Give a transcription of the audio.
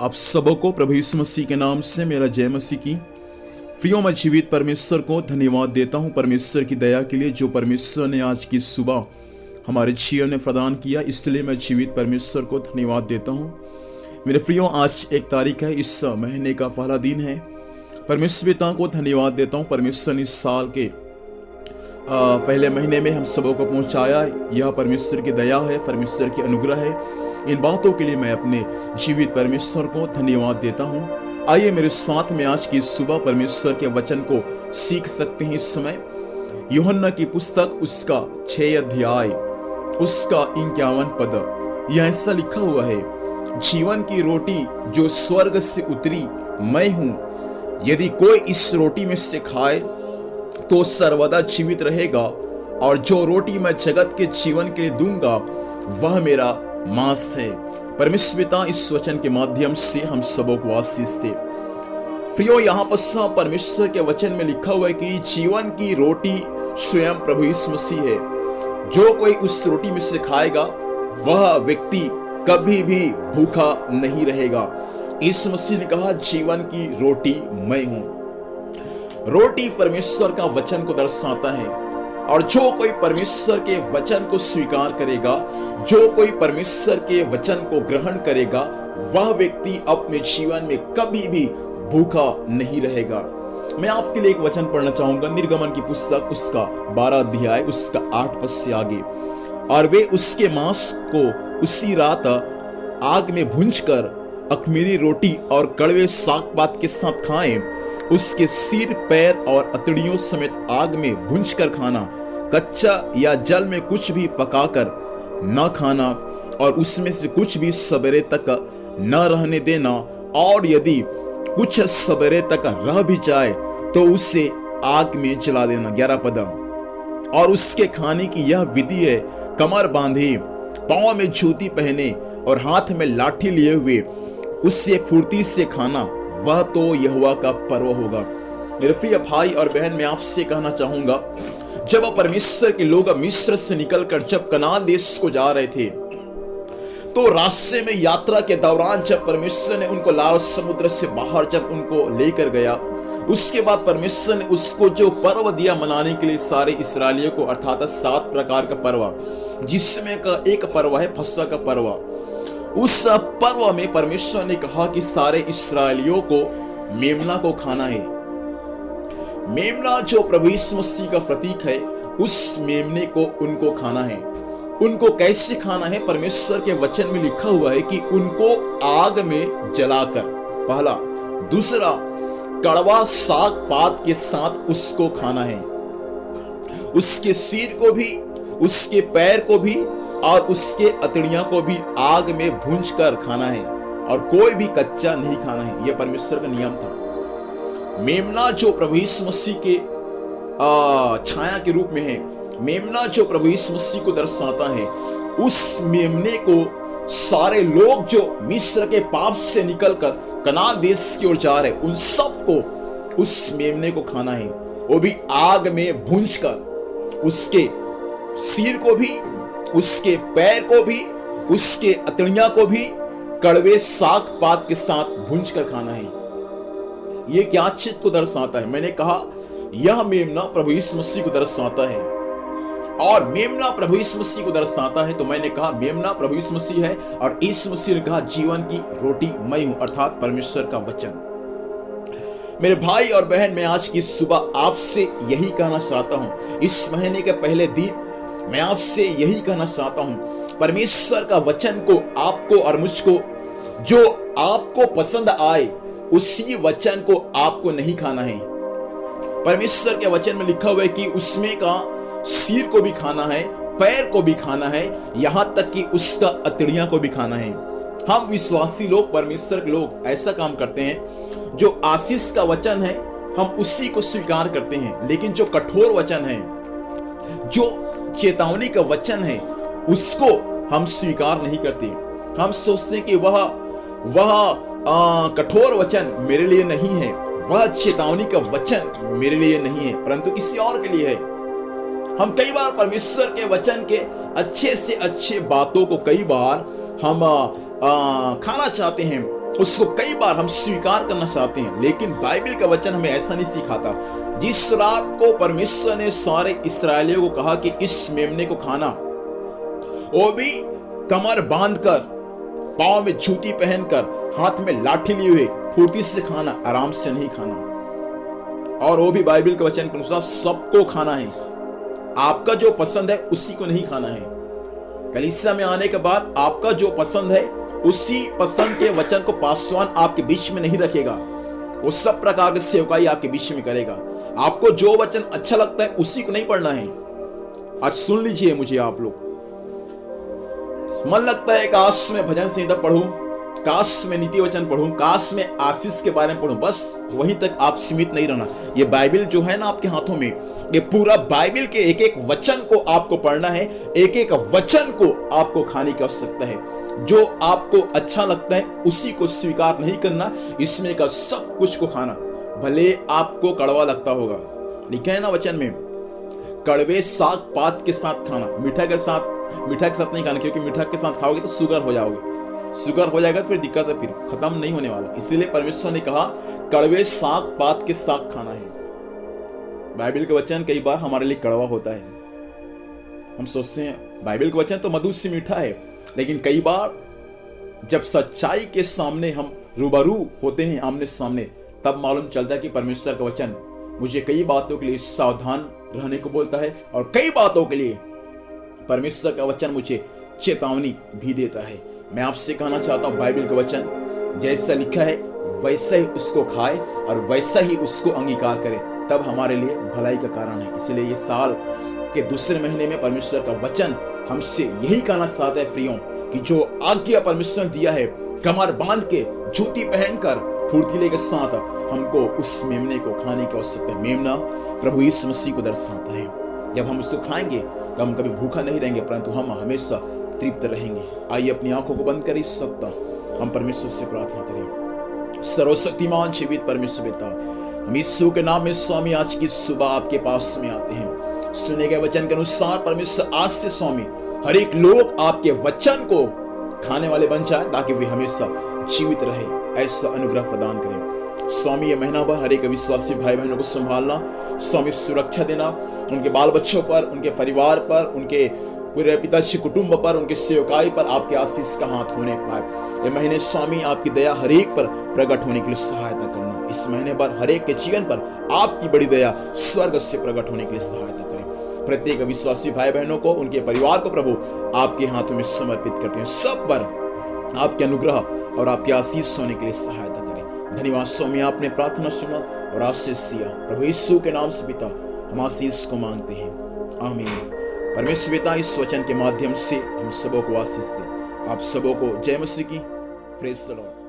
आप सबको प्रभु यीशु मसीह के नाम से मेरा जय मसीह की। प्रियो, मैं जीवित परमेश्वर को धन्यवाद देता हूं परमेश्वर की दया के लिए जो परमेश्वर ने आज की सुबह हमारे जीवन में प्रदान किया, इसलिए मैं जीवित परमेश्वर को धन्यवाद देता हूं। मेरे प्रियो, आज 1 तारीख है, इस महीने का पहला दिन है। परमेश्वर पिता को धन्यवाद देता हूं, परमेश्वर ने इस साल के पहले महीने में हम सबों को पहुंचाया। यह परमेश्वर की दया है, परमेश्वर की अनुग्रह है। इन बातों के लिए मैं अपने जीवित परमेश्वर को धन्यवाद देता हूं। आइए मेरे साथ में आज की सुबह परमेश्वर के वचन को सीख सकते हैं। इस समय यूहन्ना की पुस्तक उसका 6 अध्याय उसका 51 पद, यह ऐसा लिखा हुआ है, जीवन की रोटी जो स्वर्ग से उतरी मैं हूं, यदि कोई इस रोटी में से खाए तो सर्वदा जीवित रहेगा, और जो रोटी मैं जगत के जीवन के लिए दूंगा वह मेरा मांस है। परमेश्वर पिता इस वचन के माध्यम से हम सबों को आशीष दे। प्रियो, यहाँ पर परमेश्वर के वचन में लिखा हुआ है कि जीवन की रोटी स्वयं प्रभु यीशु मसीह है। जो कोई उस रोटी में से खाएगा वह व्यक्ति कभी भी भूखा नहीं रहेगा। यीशु मसीह ने कहा, जीवन की रोटी मैं हूं। रोटी परमेश्वर का वचन को दर्शाता है, और जो कोई परमेश्वर के वचन को स्वीकार करेगा, जो कोई परमेश्वर के वचन को ग्रहण करेगा, वह व्यक्ति अपने जीवन में कभी भी भूखा नहीं रहेगा। मैं आपके लिए एक वचन पढ़ना चाहूंगा, निर्गमन की पुस्तक उसका 12 अध्याय उसका 8 पद से आगे। और वे उसके मांस को उसी रात आग में भूंजकर अख़मीरी रोटी और कड़वे साग पात के साथ खाएं। उसके सिर, पैर और अतड़ियों समेत आग में भूंजकर खाना, कच्चा या जल में कुछ भी पकाकर न खाना, और उसमें से कुछ भी सवेरे तक न रहने देना, और यदि कुछ सवेरे तक रह भी जाए तो उसे आग में जला देना। 11 पद, और उसके खाने की यह विधि है, कमर बांधे, पांव में जूती पहने और हाथ में लाठी लिए हुए उससे फुर्ती से खाना, वह तो यहोवा का पर्व होगा। मेरे प्रिय भाई और बहन, मैं आपसे कहना चाहूंगा, जब परमेश्वर के लोग मिस्र से निकलकर जब कनान देश को जा रहे थे, तो रास्ते में यात्रा के दौरान जब परमेश्वर ने उनको लाल समुद्र से बाहर जब उनको लेकर गया, उसके बाद परमेश्वर ने उसको जो पर्व दिया मनाने के लिए सारे इस्राएलियों को, अर्थात 7 प्रकार का पर्व, जिसमें का एक पर्व है फसह का पर्व। उस पर्व में परमेश्वर ने कहा कि सारे इस्राएलियों को मेमना को खाना है। मेमना जो प्रभु यीशु मसीह का प्रतीक है, उस मेमने को उनको खाना है। उनको कैसे खाना है? परमेश्वर के वचन में लिखा हुआ है कि उनको आग में जलाकर, पहला। दूसरा, कड़वा साग पात के साथ उसको खाना है। उसके सिर को भी, उसके पैर को भी और उसके अतड़ियां को भी आग में भूंज कर खाना है, और कोई भी कच्चा नहीं खाना है। यह परमेश्वर का नियम था। मेमना जो प्रभु यीशु मसीह के छाया के रूप में है, मेमना जो प्रभु यीशु मसीह को दर्शाता है, उस मेमने को सारे लोग जो मिस्र के पाप से निकलकर कनान देश की ओर जा रहे, उन सबको उस मेमने को खाना है, वो भी आग में भूंजकर। उसके सिर को भी, उसके पैर को भी, उसके अतड़ियां को भी कड़वे साग पात के साथ भूंज कर खाना है। यह क्या चीज को दर्शाता है? मैंने कहा यह मेमना प्रभु यीशु मसीह को दर्शाता है, और मेमना प्रभु यीशु मसीह को दर्शाता है, तो मैंने कहा मेमना प्रभु यीशु मसीह है, और यीशु मसीह ने कहा जीवन की रोटी मैं हूं, अर्थात परमेश्वर का वचन। मेरे भाई और बहन, मैं आज की सुबह आपसे यही कहना चाहता हूं, इस महीने के पहले दिन मैं आपसे यही कहना चाहता हूं, परमेश्वर का वचन को आपको और मुझको, जो आपको पसंद आए, उसी वचन को आपको नहीं खाना है। परमेश्वर के वचन में लिखा हुआ है कि उसमें का सिर को भी खाना है, पैर को भी खाना है, यहां तक कि उसका अतड़ियां को भी खाना है। हम विश्वासी लोग, परमेश्वर के लोग ऐसा काम करते हैं, जो आशीष का वचन है हम उसी को स्वीकार करते हैं, लेकिन जो कठोर वचन है, जो चेतावनी का वचन है, उसको हम स्वीकार नहीं करते। हम सोचते हैं कि वह कठोर वचन मेरे लिए नहीं है, वह चेतावनी का वचन मेरे लिए नहीं है, परंतु किसी और के लिए है। हम कई बार परमेश्वर के वचन के अच्छे से अच्छे बातों को कई बार हम खाना चाहते हैं, उसको कई बार हम स्वीकार करना चाहते हैं, लेकिन बाइबल का वचन हमें ऐसा नहीं सिखाता। जिस रात को परमेश्वर ने सारे इस्राएलियों को कहा कि इस मेमने को खाना, वो भी कमर बांधकर, पांव में जूती पहनकर, हाथ में लाठी लिए हुए फुर्ती से खाना, आराम से नहीं खाना। और वो भी बाइबल के वचन के अनुसार सबको खाना है। आपका जो पसंद है उसी को नहीं खाना है। कलीसिया में आने के बाद आपका जो पसंद है उसी पसंद के वचन को पासवान आपके बीच में नहीं रखेगा। वो सब प्रकार की सेवकाई आपके बीच में करेगा। आपको जो वचन अच्छा लगता है उसी को नहीं पढ़ना है। आज सुन लीजिए मुझे, आप लोग, मन लगता है काश में भजन संहिता पढ़ूं, काश में नीति वचन पढ़ूं, काश में आशीष के बारे में पढ़ूं, बस वहीं तक आप सीमित नहीं रहना। ये बाइबल जो है ना आपके हाथों में, ये पूरा बाइबल के एक एक वचन को आपको पढ़ना है, एक एक वचन को आपको खाने की आवश्यकता है। जो आपको अच्छा लगता है उसी को स्वीकार नहीं करना, इसमें का सब कुछ को खाना, भले आपको कड़वा लगता होगा। लिखा है ना वचन में, कड़वे साग पात के साथ खाना, मीठा के साथ नहीं खाना, क्योंकि मीठा के साथ खाओगे तो शुगर हो जाओगे, शुगर हो जाएगा तो फिर दिक्कत है, फिर खत्म नहीं होने वाला। इसीलिए परमेश्वर ने कहा कड़वे साग पात के साथ खाना है। बाइबल का वचन कई बार हमारे लिए कड़वा होता है। हम सोचते हैं बाइबल का वचन तो मधुर से मीठा है, लेकिन कई बार जब सच्चाई के सामने हम रूबरू होते हैं, आमने सामने, तब मालूम चलता है कि परमेश्वर का वचन मुझे कई बातों के लिए सावधान रहने को बोलता है, और कई बातों के लिए परमेश्वर का वचन मुझे चेतावनी भी देता है। मैं आपसे कहना चाहता हूं, बाइबल का वचन जैसा लिखा है वैसा ही उसको खाए और वैसा ही उसको अंगीकार करे, तब हमारे लिए भलाई का कारण है। इसलिए ये साल के दूसरे महीने में परमेश्वर का वचन हमसे यही कहना चाहता है प्रियों, कि जो आज्ञा परमेश्वर ने दिया है, कमर बांध के, जूती पहनकर, फुर्तीले के साथ हमको उस मेमने को खाने की आवश्यकता है। मेमना प्रभु यीशु मसीह को दर्शाता है। जब हम उसको खाएंगे तो हम कभी भूखा नहीं रहेंगे, परंतु हम हमेशा तृप्त रहेंगे। आइए अपनी आंखों को बंद करें, इस सप्ताह हम परमेश्वर से प्रार्थना करें। सर्वशक्तिमान जीवित परमेश्वर पिता, हम यीशु के नाम में स्वामी आज की सुबह आपके पास में आते हैं। सुने गए वचन के अनुसार परमेश्वर आज से स्वामी हर एक लोग आपके वचन को खाने वाले बन जाए, ताकि वे हमेशा जीवित रहे। ऐसा अनुग्रह प्रदान करें स्वामी। ये महीना भर हर एक विश्वासी भाई बहनों को संभालना स्वामी, सुरक्षा देना, उनके बाल बच्चों पर, उनके परिवार पर, उनके पूरे पिताजी कुटुंब पर, उनके सेवकाई पर आपके आशीष का हाथ होने पाए। ये महीने स्वामी आपकी दया हर एक पर प्रकट होने के लिए सहायता करना। इस महीने भर हर एक के जीवन पर आपकी बड़ी दया स्वर्ग से प्रकट होने के लिए सहायता करें। प्रत्येक विश्वासी भाई बहनों को, उनके परिवार को प्रभु आपके हाथों में समर्पित करते हैं। सब पर आपके अनुग्रह और आपके आशीष होने के लिए सहायता करें। धन्यवाद स्वामी, आपने प्रार्थना सुना और आशीष दिया। प्रभु यीशु के नाम से पिता हम आशीष को मांगते हैं, आमीन। परमेश्वर पिता इस वचन के माध्यम से हम सबों को आशीष दे। आप सबों को जय मसीह की। Praise the Lord.